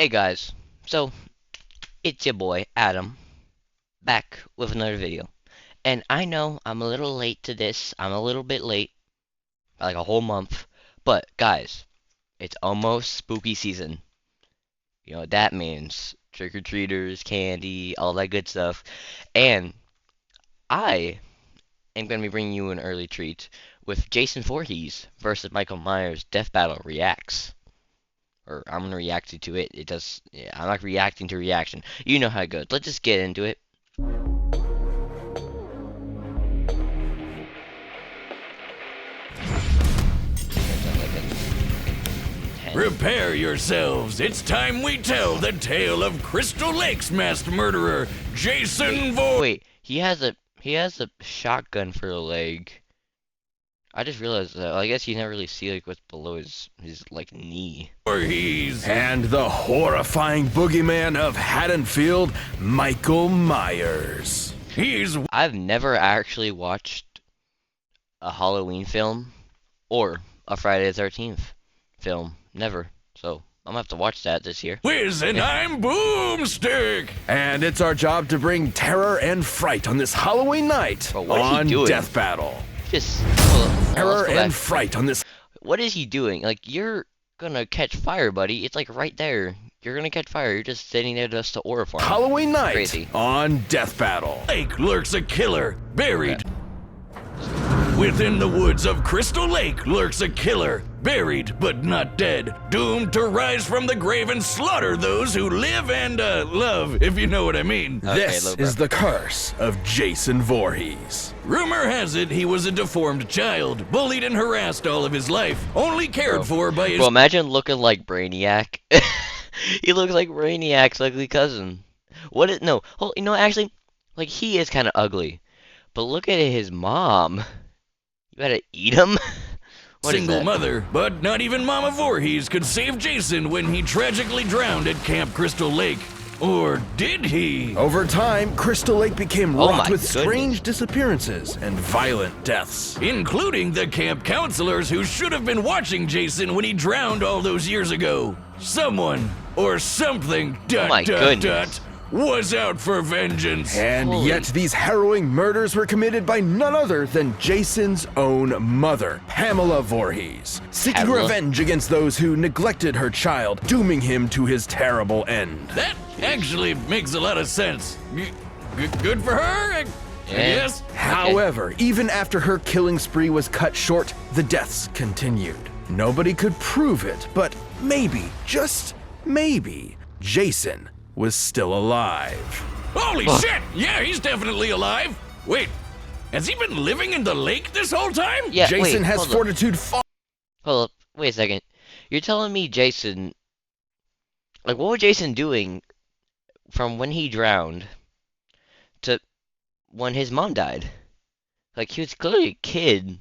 Hey guys, so it's your boy Adam back with another video. And I know I'm a little late to this. I'm a little bit late, like a whole month. But guys, it's almost spooky season. You know what that means? Trick-or-treaters, candy, all that good stuff. And I am going to be bringing you an early treat with Jason Voorhees versus Michael Myers Death Battle Reacts. Or I'm gonna react to it. It does. Yeah, I'm not reacting to reaction. You know how it goes. Let's just get into it. Prepare yourselves. It's time we tell the tale of Crystal Lake's masked murderer, Jason Voorhees. Wait, he has a shotgun for a leg. I just realized that. Well, I guess you never really see like what's below his like knee. And the horrifying boogeyman of Haddonfield, Michael Myers. I've never actually watched a Halloween film or a Friday the 13th film. Never. So I'm gonna have to watch that this year. Whiz and I'm Boomstick. And it's our job to bring terror and fright on this Halloween night But what is he on doing? Death Battle. Just Terror and fright on this What is he doing? Like, you're gonna catch fire, buddy. It's like right there. You're gonna catch fire. You're just sitting there just to order for him. Halloween night Crazy. on Death Battle. Lake lurks a killer, buried. Within the woods of Crystal Lake lurks a killer, buried but not dead, doomed to rise from the grave and slaughter those who live and love, if you know what I mean. Okay, This little bro. is the curse of Jason Voorhees. Rumor has it he was a deformed child, bullied and harassed all of his life, only cared for by his... Bro, imagine looking like Brainiac. He looks like Brainiac's ugly cousin. What is... No, hold, you know, actually, like, he is kind of ugly. But look at his mom. You gotta eat him? What is single that? mother, but not even Mama Voorhees could save Jason when he tragically drowned at Camp Crystal Lake. Or did he? Over time, Crystal Lake became Oh wrought my with goodness. strange disappearances and violent deaths. Including the camp counselors who should have been watching Jason when he drowned all those years ago. Someone or something my goodness. was out for vengeance. And Holy- yet these harrowing murders were committed by none other than Jason's own mother, Pamela Voorhees, seeking Pamela? revenge against those who neglected her child, dooming him to his terrible end. That actually makes a lot of sense. Good for her, I guess. However, even after her killing spree was cut short, the deaths continued. Nobody could prove it, but maybe, just maybe, Jason was still alive. Holy shit! Yeah, he's definitely alive. Wait, has he been living in the lake this whole time? Yeah, Jason wait, has hold up. fortitude far. Hold up. Wait a second. You're telling me Jason... Like, what was Jason doing from when he drowned to when his mom died? Like, he was clearly a kid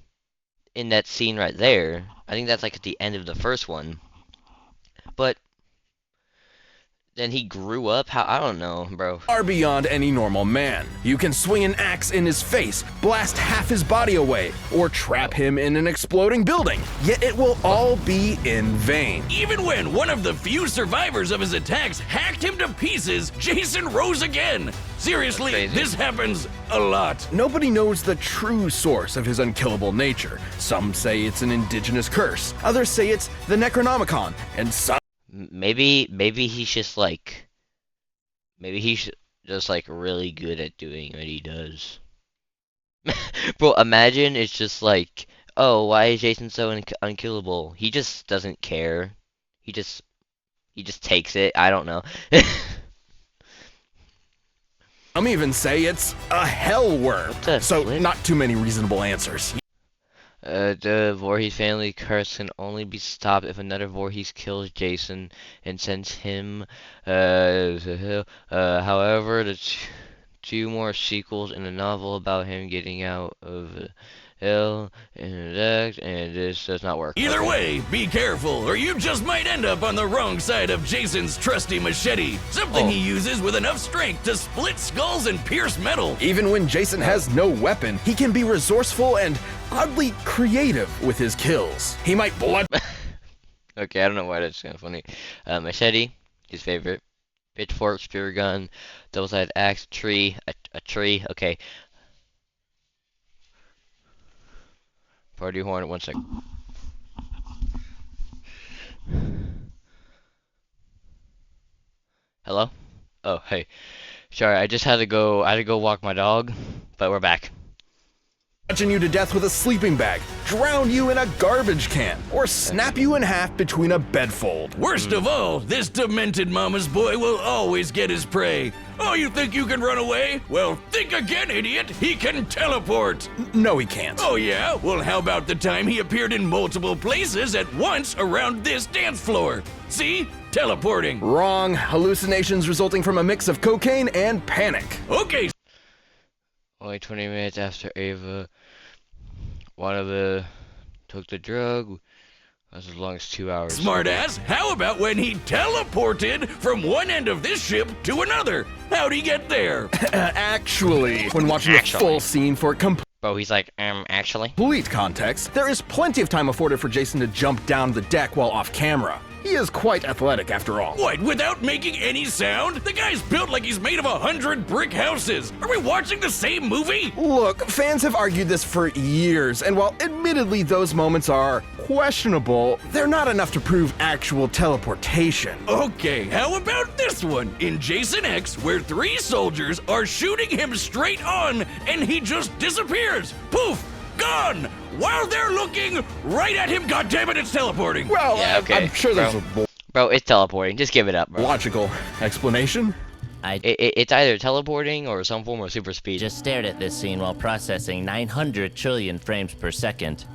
in that scene right there. I think that's like at the end of the first one. But then he grew up? How? I don't know, bro. Far beyond any normal man. You can swing an axe in his face, blast half his body away, or trap him in an exploding building. Yet it will all be in vain. Even when one of the few survivors of his attacks hacked him to pieces, Jason rose again. Seriously, That's crazy. this happens a lot. Nobody knows the true source of his unkillable nature. Some say it's an indigenous curse, others say it's the Necronomicon, and some Maybe he's just like... Maybe he's just like really good at doing what he does. Bro, imagine it's just like, oh, why is Jason so unkillable? He just doesn't care. He just takes it. I don't know. some even say it's a hell worm. What the So flip? not too many reasonable answers. The Voorhees family curse can only be stopped if another Voorhees kills Jason and sends him to hell. However, the two more sequels in the novel about him getting out of hell and this does not work. Either Okay. way, be careful, or you just might end up on the wrong side of Jason's trusty machete. Something Oh. he uses with enough strength to split skulls and pierce metal. Even when Jason has no weapon, he can be resourceful and oddly creative with his kills. He might blood Okay, I don't know why that's kind of funny. Machete, His favorite. Pitchfork, spear gun, double-sided axe, tree, a tree. Okay. Party horn. 1 second. Hello? Oh, hey. Sorry, I just had to go. I had to go walk my dog, but we're back. Touching you to death with a sleeping bag, drown you in a garbage can, or snap you in half between a bedfold. Worst of all, this demented mama's boy will always get his prey. Oh, you think you can run away? Well, think again, idiot. He can teleport. No, he can't. Oh, yeah? Well, how about the time he appeared in multiple places at once around this dance floor? See? Teleporting. Wrong. Hallucinations resulting from a mix of cocaine and panic. Okay. Only 20 minutes after Ava, took the drug. That's as long as 2 hours. Smartass, how about when he teleported from one end of this ship to another? How'd he get there? Actually, when watching the full scene for Bro, he's like, actually. complete context, there is plenty of time afforded for Jason to jump down the deck while off camera. He is quite athletic after all. What, without making any sound? The guy's built like he's made of 100 brick houses. Are we watching the same movie? Look, fans have argued this for years, and while admittedly those moments are questionable, they're not enough to prove actual teleportation. Okay, how about this one? In Jason X, where 3 soldiers are shooting him straight on, and he just disappears. Poof! Gone! While they're looking right at him, goddammit, it's teleporting! Well, Yeah, okay, I'm sure there's a Bro, it's teleporting. Just give it up, bro. logical explanation. It's either teleporting or some form of super speed. Just stared at this scene while processing 900 trillion frames per second.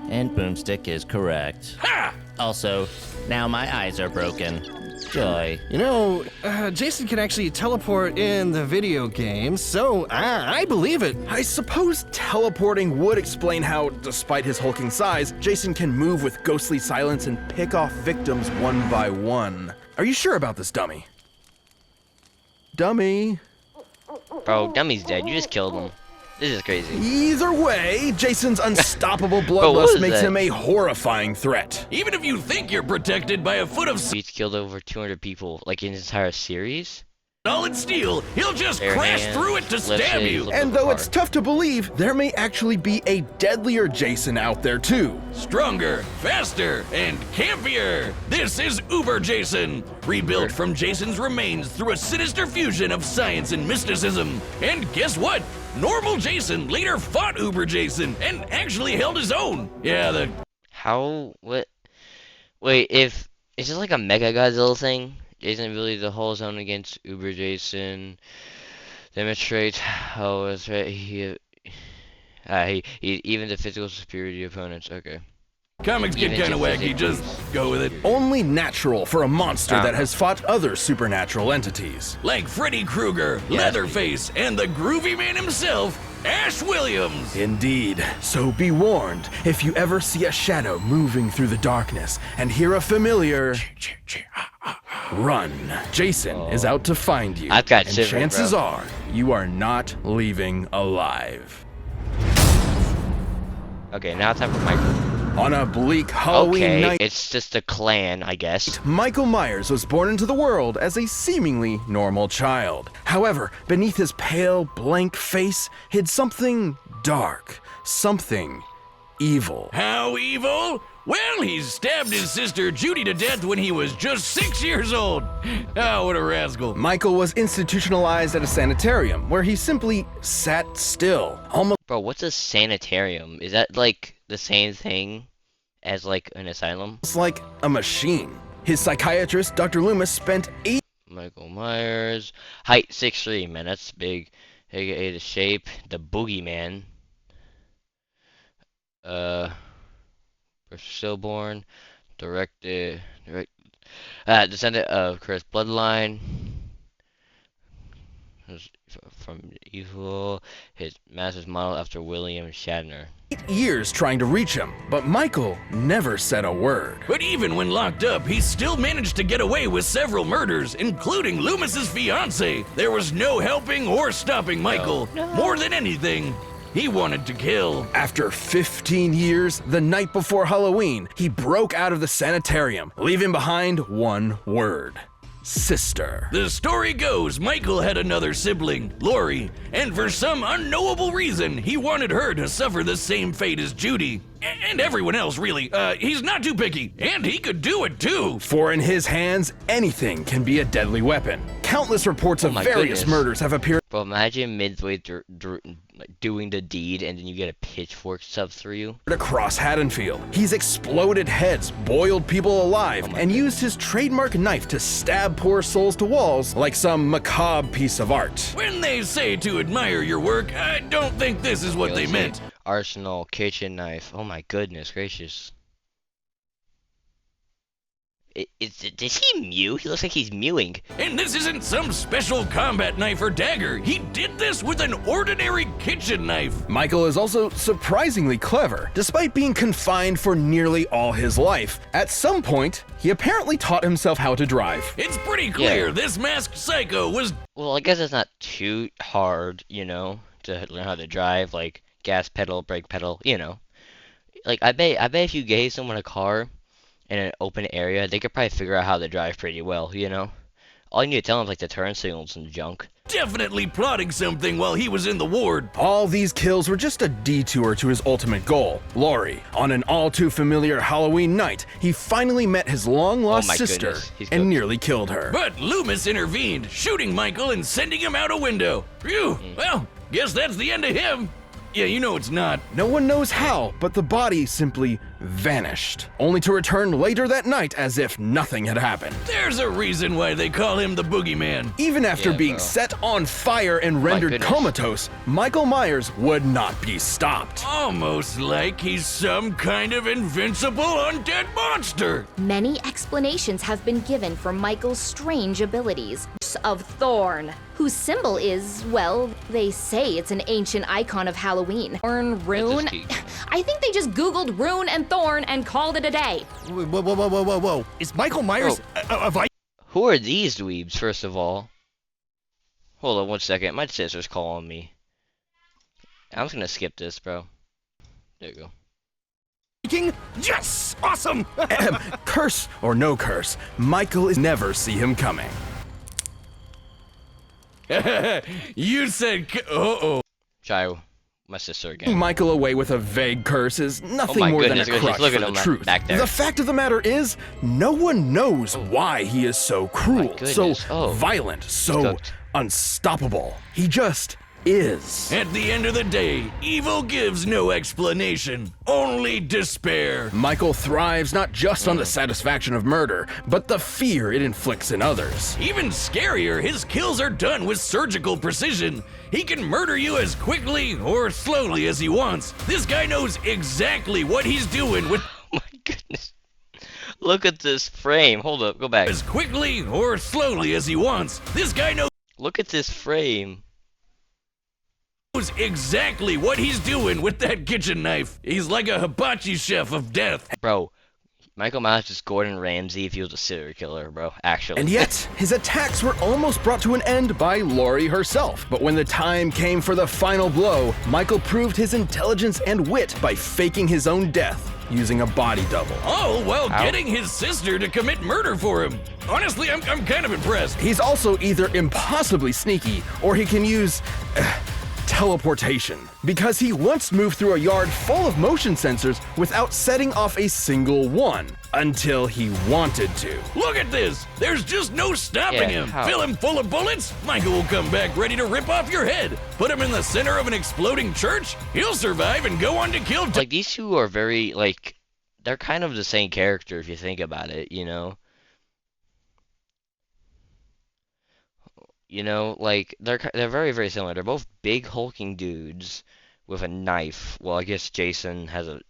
And Boomstick is correct. Ha! Also, now my eyes are broken. Joy. You know, Jason can actually teleport in the video game, so I believe it. I suppose teleporting would explain how, despite his hulking size, Jason can move with ghostly silence and pick off victims one by one. Are you sure about this, dummy? Dummy. Bro, Dummy's dead. You just killed him. This is crazy. Either way, Jason's unstoppable what bloodlust was makes that? him a horrifying threat. Even if you think you're protected by a foot of He's killed over 200 people, like in his entire series. solid steel, he'll just Bare crash hands, through it to left stab leg, you. left And foot though it's hard. tough to believe, there may actually be a deadlier Jason out there too. Stronger, faster, and campier. This is Uber Jason, rebuilt from Jason's remains through a sinister fusion of science and mysticism. And guess what? Normal Jason later fought Uber Jason and actually held his own. Yeah, How? What? Wait, if is this like a Mega Godzilla thing? Jason really the whole zone against Uber Jason demonstrates how it's right. He even the physical superiority of opponents. Okay. comics get Even kind of just wacky, just go with it. Only natural for a monster Ah. that has fought other supernatural entities. Like Freddy Krueger, Leatherface, and the groovy man himself, Ash Williams. Indeed. So be warned, if you ever see a shadow moving through the darkness and hear a familiar, run. Jason is out to find you. I've got and shivers, chances bro. are you are not leaving alive. Okay, now it's time for Michael. On a bleak Halloween Okay, night, it's just a clan, I guess. Michael Myers was born into the world as a seemingly normal child. However, beneath his pale, blank face hid something dark, something evil. How evil? Well, he stabbed his sister Judy to death when he was just 6 years old. Oh, what a rascal. Michael was institutionalized at a sanitarium where he simply sat still, almost Bro, what's a sanitarium? Is that like the same thing as like an asylum? like a machine. His psychiatrist, Dr. Loomis, spent 8 Michael Myers, height 6'3", man, that's big. AKA the shape, the boogeyman. Stillborn, descendant of Chris bloodline. From evil, his master's modeled after William Shatner. years trying to reach him, but Michael never said a word. But even when locked up, he still managed to get away with several murders, including Loomis's fiancée. There was no helping or stopping Michael. More than anything, he wanted to kill. After 15 years, the night before Halloween, he broke out of the sanitarium, leaving behind one word. sister. The story goes Michael had another sibling, Lori, and for some unknowable reason, he wanted her to suffer the same fate as Judy. And everyone else, really. He's not too picky, and he could do it too. For in his hands, anything can be a deadly weapon. Countless reports of my various goodness. murders have appeared Bro, imagine midway through doing the deed and then you get a pitchfork shoved through you. across Haddonfield. He's exploded heads, boiled people alive, and used his trademark knife to stab poor souls to walls like some macabre piece of art. When they say to admire your work, I don't think this is what Okay, they let's meant. see. Arsenal, kitchen knife. Oh my goodness gracious. Does he mew? He looks like he's mewing. And this isn't some special combat knife or dagger. He did this with an ordinary kitchen knife. Michael is also surprisingly clever. Despite being confined for nearly all his life, at some point, he apparently taught himself how to drive. It's pretty clear Yeah. this masked psycho was Well, I guess it's not too hard, you know, to learn how to drive, like gas pedal, brake pedal, you know. Like I bet if you gave someone a car in an open area, they could probably figure out how to drive pretty well, you know. All you need to tell them is like the turn signals and junk. definitely plotting something while he was in the ward. All these kills were just a detour to his ultimate goal, Lori. On an all too familiar Halloween night, he finally met his long-lost my sister goodness, he's and cooked. nearly killed her. But Loomis intervened, shooting Michael and sending him out a window. Phew, well, guess that's the end of him. Yeah, you know it's not. No one knows how, but the body simply vanished, only to return later that night as if nothing had happened. There's a reason why they call him the boogeyman. Even after Yeah, being bro. set on fire and rendered goodness. comatose, Michael Myers would not be stopped. Almost like he's some kind of invincible undead monster. Many explanations have been given for Michael's strange abilities. Of Thorn, whose symbol is, well, they say it's an ancient icon of Halloween. Thorn, rune. key. I think they just Googled rune and thorn and called it a day. Whoa. Is Michael Myers a Viking? Who are these dweebs, first of all? Hold on one second, my sister's calling me. I'm just gonna skip this, bro. There you go. Yes! Awesome! Curse or no curse, Michael is never see him coming. You said, uh-oh. Try my sister again. Michael away with a vague curse is nothing my more goodness than a gracious, crutch look for at the him truth. back there. The fact of the matter is, no one knows why he is so cruel, so goodness, oh. violent, so cooked. unstoppable. He just is. At the end of the day, evil gives no explanation, only despair. Michael thrives not just on the satisfaction of murder, but the fear it inflicts in others. Even scarier, his kills are done with surgical precision. He can murder you as quickly or slowly as he wants. This guy knows exactly what he's doing with Oh my goodness. Look at this frame. Hold up, go back. as quickly or slowly as he wants. This guy knows Look at this frame. exactly what he's doing with that kitchen knife. He's like a hibachi chef of death. Bro, Michael Myers is Gordon Ramsay if he was a serial killer, bro. Actually. And yet, his attacks were almost brought to an end by Lori herself. But when the time came for the final blow, Michael proved his intelligence and wit by faking his own death using a body double. All while Ow. getting his sister to commit murder for him. Honestly, I'm kind of impressed. He's also either impossibly sneaky or he can use teleportation, because he once moved through a yard full of motion sensors without setting off a single one until he wanted to. Look at this. There's just no stopping Yeah, him. how? Fill him full of bullets. Michael will come back ready to rip off your head. Put him in the center of an exploding church. He'll survive and go on to kill. Like, these two are very, like, they're kind of the same character if you think about it, you know? You know, like, they're very, very similar. They're both big, hulking dudes with a knife. Well, I guess Jason has a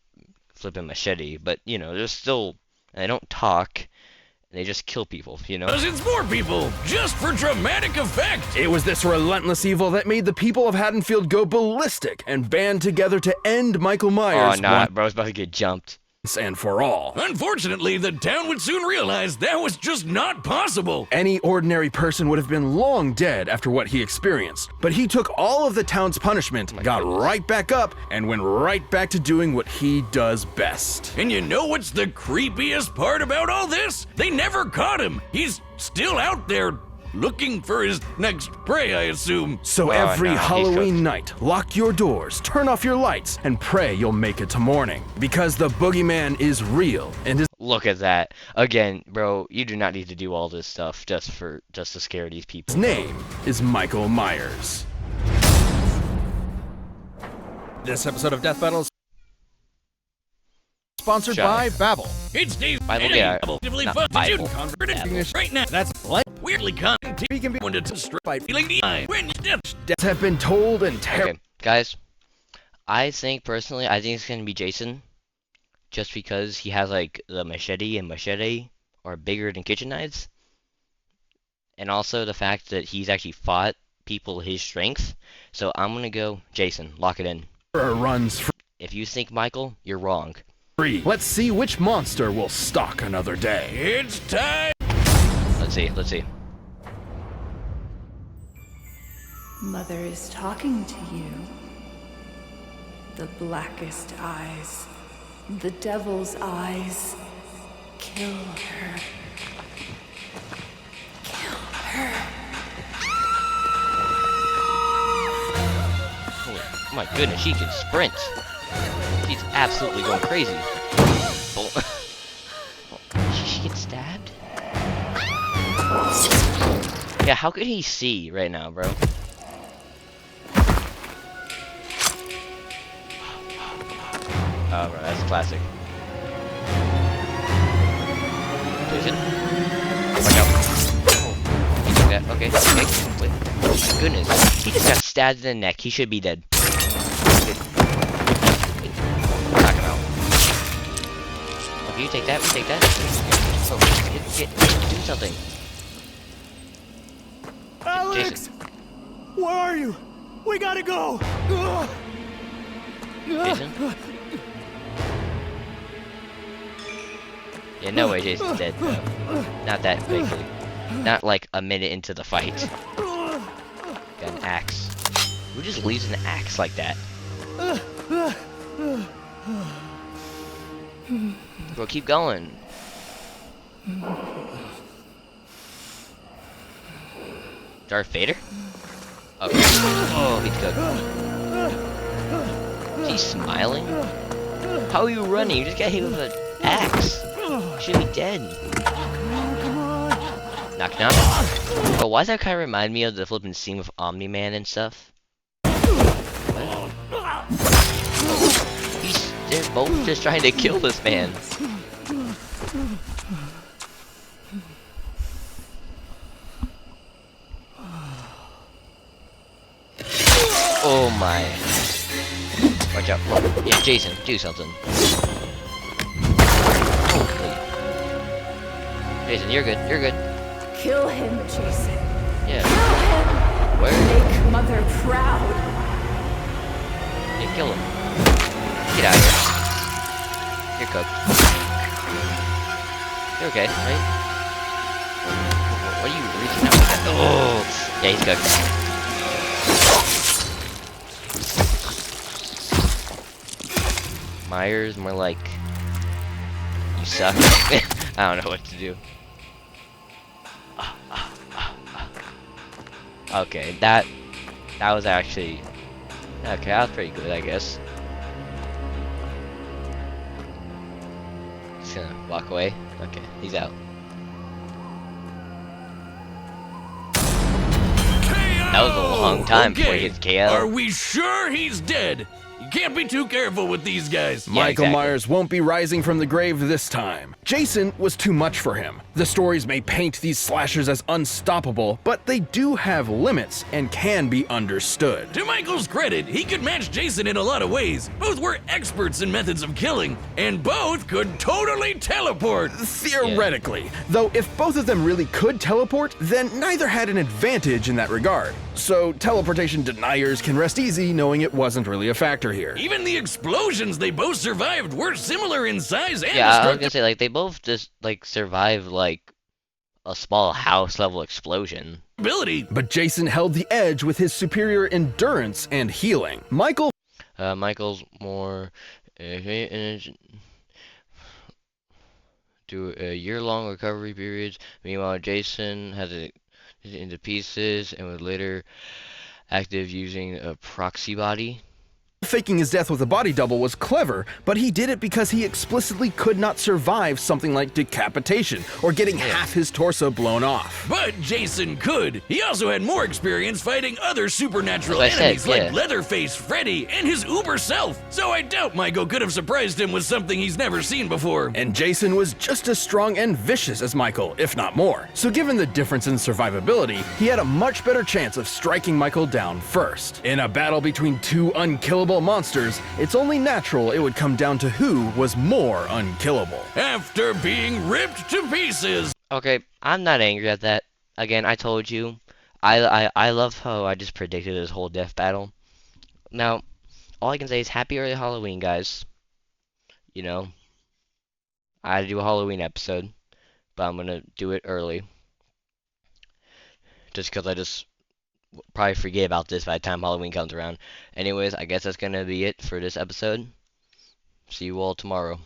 flipping machete, but, you know, they're still, they don't talk, and they just kill people, you know? Dozens more people, just for dramatic effect. It was this relentless evil that made the people of Haddonfield go ballistic and band together to end Michael Oh, Myers nah, bro's about to get jumped. once and for all. Unfortunately, the town would soon realize that was just not possible. Any ordinary person would have been long dead after what he experienced. But he took all of the town's punishment, got right back up, and went right back to doing what he does best. And you know what's the creepiest part about all this? They never caught him. He's still out there looking for his next prey, I assume. So Oh, every no, he's Halloween cooked. night, lock your doors, turn off your lights, and pray you'll make it to morning. Because the boogeyman is real, and his Look at that. Again, bro, you do not need to do all this stuff just to scare these people. name is Michael Myers. This episode of Death Battles sponsored Shut by up. Babbel. It's Steve Bible, and yeah. relatively Not fun Bible. to convert it Bible. right now. That's like Weirdly common we can be when it's straight feeling the eye when you death. Deaths have been told and Okay, guys, I think personally, I think it's gonna be Jason, just because he has like the machete are bigger than kitchen knives, and also the fact that he's actually fought people his strength. So I'm gonna go Jason. Lock it in. terror runs If you think Michael, you're wrong. free. Let's see which monster will stalk another day. It's time. Let's see. Let's see. Mother is talking to you. The blackest eyes. The devil's eyes. Kill her. Kill her. Oh my goodness, she can sprint. She's absolutely going crazy. Oh. She gets stabbed? Yeah, how could he see right now, bro? Oh, bro, that's classic. Jason? Watch out. Oh, he took that. Okay, okay. Wait. Oh my goodness. He just got stabbed in the neck. He should be dead. Okay. Knock him out. Okay, you take that. You take that. Oh, get, do something. Alex, Jason. where are you? We gotta go. Jason? Yeah, no way Jason's dead. No. Not that quickly. Not like a minute into the fight. Got an axe. Who just leaves an axe like that? Bro, keep going. Darth Vader? Okay. Oh, he's good. Is he smiling? How are you running? You just got hit with an axe. You should be dead. Knock knock. Oh, why does that kind of remind me of the flipping scene with Omni-Man and stuff? What? They're both just trying to kill this man. Oh my. Watch out. Yeah, Jason, do something. Holy. Jason, you're good. You're good. Kill him, Jason. Yeah. Kill him. Where? Make Mother proud. Yeah, kill him. Get out of here. You're cooked. You're okay, right? What are you reaching out like that? Oh! Yeah, he's cooked. Myers, more like... You suck. I don't know what to do. Okay, that was actually... Okay, that was pretty good, I guess. Just gonna walk away. Okay, he's out. That was a long time before he gets KO. Are we sure he's dead? You can't be too careful with these guys. Yeah, Michael exactly. Myers won't be rising from the grave this time. Jason was too much for him. The stories may paint these slashers as unstoppable, but they do have limits and can be understood. To Michael's credit, he could match Jason in a lot of ways. Both were experts in methods of killing, and both could totally teleport. Theoretically, though if both of them really could teleport, then neither had an advantage in that regard. So teleportation deniers can rest easy knowing it wasn't really a factor here. Even the explosions they both survived were similar in size and Yeah, I was destructive. gonna say, like, they both just, like, survived, like, a small house-level explosion. Ability. But Jason held the edge with his superior endurance and healing. Michael Michael's more... Do through a year-long recovery period. Meanwhile, Jason had it into pieces and was later active using a proxy body. Faking his death with a body double was clever, but he did it because he explicitly could not survive something like decapitation or getting half his torso blown off. But Jason could. He also had more experience fighting other supernatural As I said, enemies like yeah. Leatherface, Freddy, and his uber self. So I doubt Michael could have surprised him with something he's never seen before. And Jason was just as strong and vicious as Michael, if not more. So given the difference in survivability, he had a much better chance of striking Michael down first. In a battle between two unkillable monsters, it's only natural it would come down to who was more unkillable. After being ripped to pieces. Okay, I'm not angry at that. Again, I told you, I love how I just predicted this whole death battle. Now, all I can say is happy early Halloween, guys. You know, I had to do a Halloween episode, but I'm gonna do it early. Just because I just probably forget about this by the time Halloween comes around. Anyways, I guess that's gonna be it for this episode. See you all tomorrow.